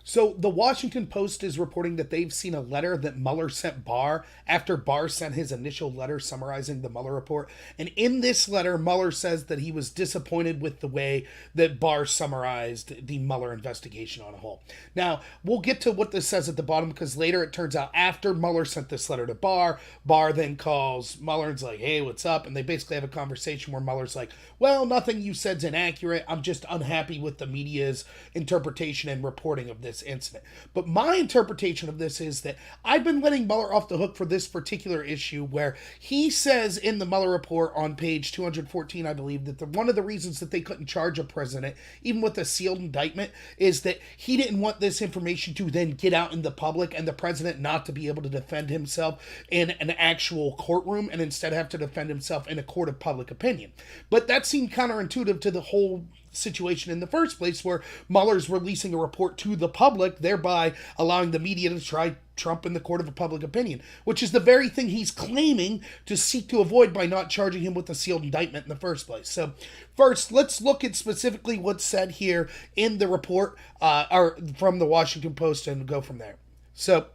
So the Washington Post is reporting that they've seen a letter that Mueller sent Barr after Barr sent his initial letter summarizing the Mueller report. And in this letter, Mueller says that he was disappointed with the way that Barr summarized the Mueller investigation on a whole. Now, we'll get to what this says at the bottom because later it turns out after Mueller sent this letter to Barr, Barr then calls Mueller and's like, hey, what's up? And they basically have a conversation where Mueller's like, well, nothing you said's inaccurate. I'm just unhappy with the media's interpretation and reporting of this incident. But my interpretation of this is that I've been letting Mueller off the hook for this particular issue where he says in the Mueller report on page 214, I believe, that one of the reasons that they couldn't charge a president, even with a sealed indictment, is that he didn't want this information to then get out in the public and the president not to be able to defend himself in an actual courtroom and instead have to defend himself in a court of public opinion. But that seemed counterintuitive to the whole situation in the first place, where Mueller's releasing a report to the public, thereby allowing the media to try Trump in the court of public opinion, which is the very thing he's claiming to seek to avoid by not charging him with a sealed indictment in the first place. So first, let's look at specifically what's said here in the report or from the Washington Post and go from there. So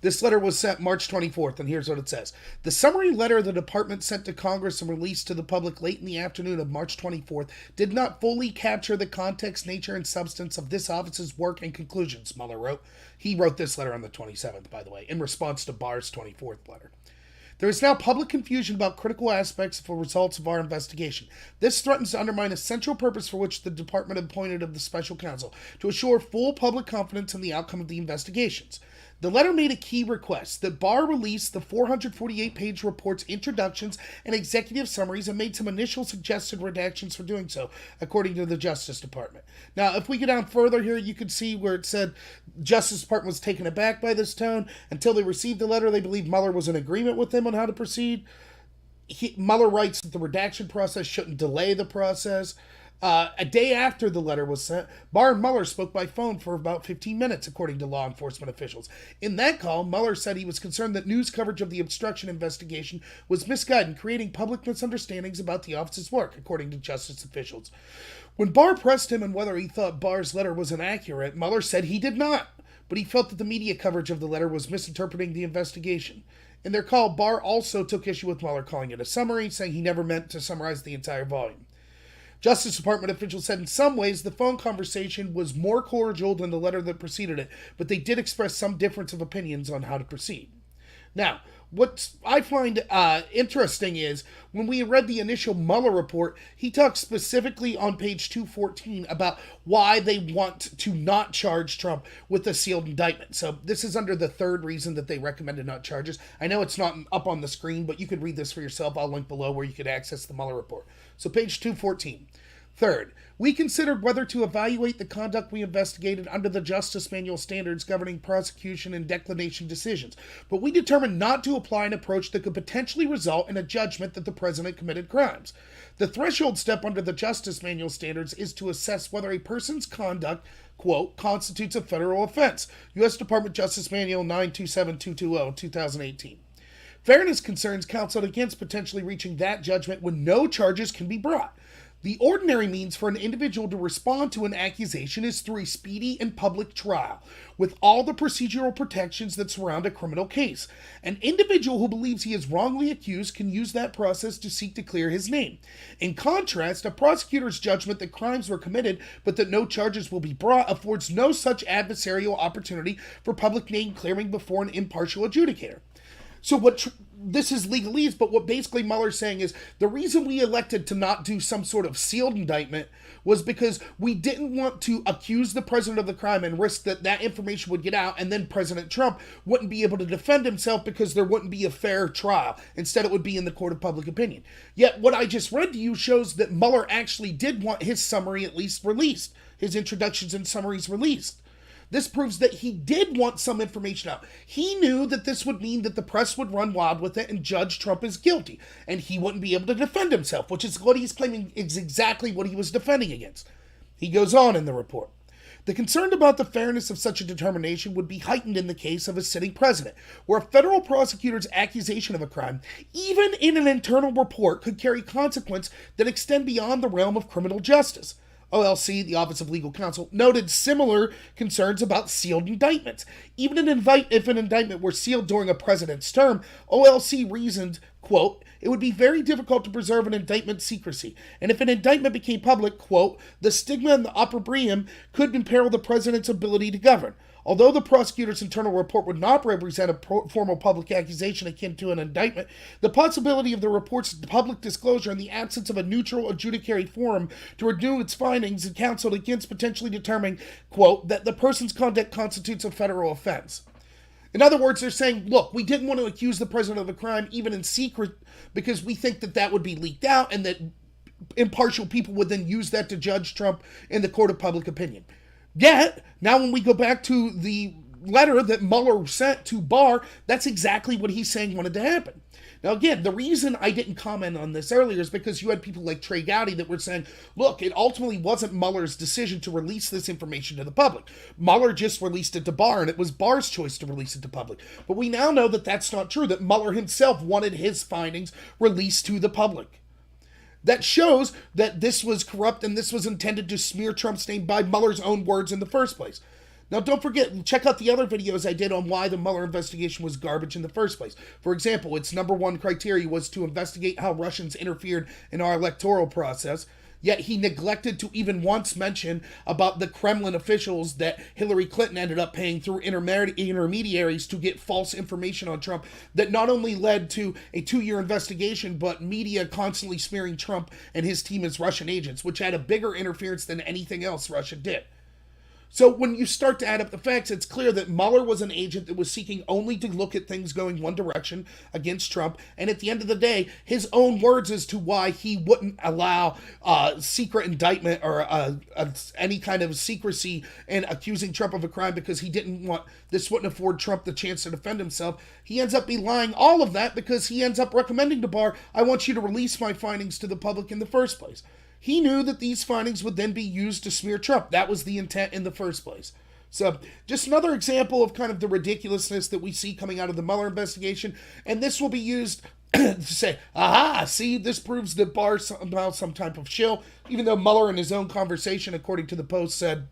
this letter was sent March 24th, and here's what it says. The summary letter the department sent to Congress and released to the public late in the afternoon of March 24th did not fully capture the context, nature, and substance of this office's work and conclusions, Mueller wrote. He wrote this letter on the 27th, by the way, in response to Barr's 24th letter. There is now public confusion about critical aspects of the results of our investigation. This threatens to undermine a central purpose for which the department appointed of the special counsel, to assure full public confidence in the outcome of the investigations. The letter made a key request that Barr release the 448-page report's introductions and executive summaries and made some initial suggested redactions for doing so, according to the Justice Department. Now, if we go down further here, you can see where it said Justice Department was taken aback by this tone. Until they received the letter, they believed Mueller was in agreement with them on how to proceed. Mueller writes that the redaction process shouldn't delay the process. A day after the letter was sent, Barr and Mueller spoke by phone for about 15 minutes, according to law enforcement officials. In that call, Mueller said he was concerned that news coverage of the obstruction investigation was misguided, creating public misunderstandings about the office's work, according to justice officials. When Barr pressed him on whether he thought Barr's letter was inaccurate, Mueller said he did not, but he felt that the media coverage of the letter was misinterpreting the investigation. In their call, Barr also took issue with Mueller calling it a summary, saying he never meant to summarize the entire volume. Justice Department officials said in some ways the phone conversation was more cordial than the letter that preceded it, but they did express some difference of opinions on how to proceed. Now, what I find interesting is when we read the initial Mueller report, he talks specifically on page 214 about why they want to not charge Trump with a sealed indictment. So this is under the third reason that they recommended not charges. I know it's not up on the screen, but you could read this for yourself. I'll link below where you could access the Mueller report. So page 214. Third, we considered whether to evaluate the conduct we investigated under the Justice Manual standards governing prosecution and declination decisions, but we determined not to apply an approach that could potentially result in a judgment that the president committed crimes. The threshold step under the Justice Manual standards is to assess whether a person's conduct, quote, constitutes a federal offense. U.S. Department of Justice Manual 927220, 2018. Fairness concerns counseled against potentially reaching that judgment when no charges can be brought. The ordinary means for an individual to respond to an accusation is through a speedy and public trial, with all the procedural protections that surround a criminal case. An individual who believes he is wrongly accused can use that process to seek to clear his name. In contrast, a prosecutor's judgment that crimes were committed but that no charges will be brought affords no such adversarial opportunity for public name clearing before an impartial adjudicator. So this is legalese, but what basically Mueller's saying is the reason we elected to not do some sort of sealed indictment was because we didn't want to accuse the president of the crime and risk that information would get out and then President Trump wouldn't be able to defend himself because there wouldn't be a fair trial. Instead, it would be in the court of public opinion. Yet what I just read to you shows that Mueller actually did want his summary at least released, his introductions and summaries released. This proves that he did want some information out. He knew that this would mean that the press would run wild with it and judge Trump as guilty, and he wouldn't be able to defend himself, which is what he's claiming is exactly what he was defending against. He goes on in the report. The concern about the fairness of such a determination would be heightened in the case of a sitting president, where a federal prosecutor's accusation of a crime, even in an internal report, could carry consequences that extend beyond the realm of criminal justice. OLC, the Office of Legal Counsel, noted similar concerns about sealed indictments. Even if an indictment were sealed during a president's term, OLC reasoned, quote, it would be very difficult to preserve an indictment secrecy, and if an indictment became public, quote, the stigma and the opprobrium could imperil the president's ability to govern. Although the prosecutor's internal report would not represent a formal public accusation akin to an indictment, the possibility of the report's public disclosure in the absence of a neutral adjudicatory forum to renew its findings and counseled against potentially determining, quote, that the person's conduct constitutes a federal offense. In other words, they're saying, look, we didn't want to accuse the president of a crime even in secret because we think that that would be leaked out and that impartial people would then use that to judge Trump in the court of public opinion. Yet, now when we go back to the letter that Mueller sent to Barr, that's exactly what he's saying wanted to happen. Now, again, the reason I didn't comment on this earlier is because you had people like Trey Gowdy that were saying, look, it ultimately wasn't Mueller's decision to release this information to the public. Mueller just released it to Barr, and it was Barr's choice to release it to public. But we now know that that's not true, that Mueller himself wanted his findings released to the public. That shows that this was corrupt and this was intended to smear Trump's name by Mueller's own words in the first place. Now, don't forget, check out the other videos I did on why the Mueller investigation was garbage in the first place. For example, its number one criteria was to investigate how Russians interfered in our electoral process. Yet he neglected to even once mention about the Kremlin officials that Hillary Clinton ended up paying through intermediaries to get false information on Trump that not only led to a 2-year investigation, but media constantly smearing Trump and his team as Russian agents, which had a bigger interference than anything else Russia did. So when you start to add up the facts, it's clear that Mueller was an agent that was seeking only to look at things going one direction against Trump. And at the end of the day, his own words as to why he wouldn't allow secret indictment or any kind of secrecy in accusing Trump of a crime because he didn't want, this wouldn't afford Trump the chance to defend himself. He ends up belying all of that because he ends up recommending to Barr, I want you to release my findings to the public in the first place. He knew that these findings would then be used to smear Trump. That was the intent in the first place. So just another example of kind of the ridiculousness that we see coming out of the Mueller investigation. And this will be used to say, aha, see, this proves that Barr's somehow some type of shill, even though Mueller in his own conversation, according to the Post, said,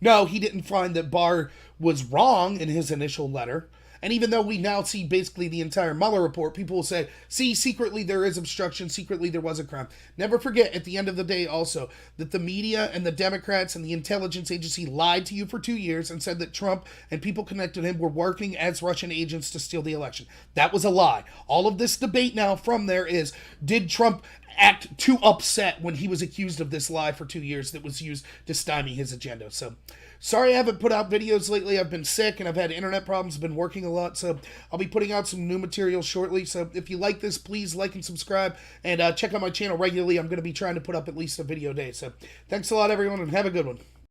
no, he didn't find that Barr was wrong in his initial letter. And even though we now see basically the entire Mueller report, people will say, see, secretly there is obstruction, secretly there was a crime. Never forget, at the end of the day also, that the media and the Democrats and the intelligence agency lied to you for 2 years and said that Trump and people connected to him were working as Russian agents to steal the election. That was a lie. All of this debate now from there is, did Trump act too upset when he was accused of this lie for 2 years that was used to stymie his agenda? So, sorry I haven't put out videos lately. I've been sick and I've had internet problems. I've been working a lot, so I'll be putting out some new material shortly. So if you like this, please like and subscribe and check out my channel regularly. I'm going to be trying to put up at least a video a day. So thanks a lot, everyone, and have a good one.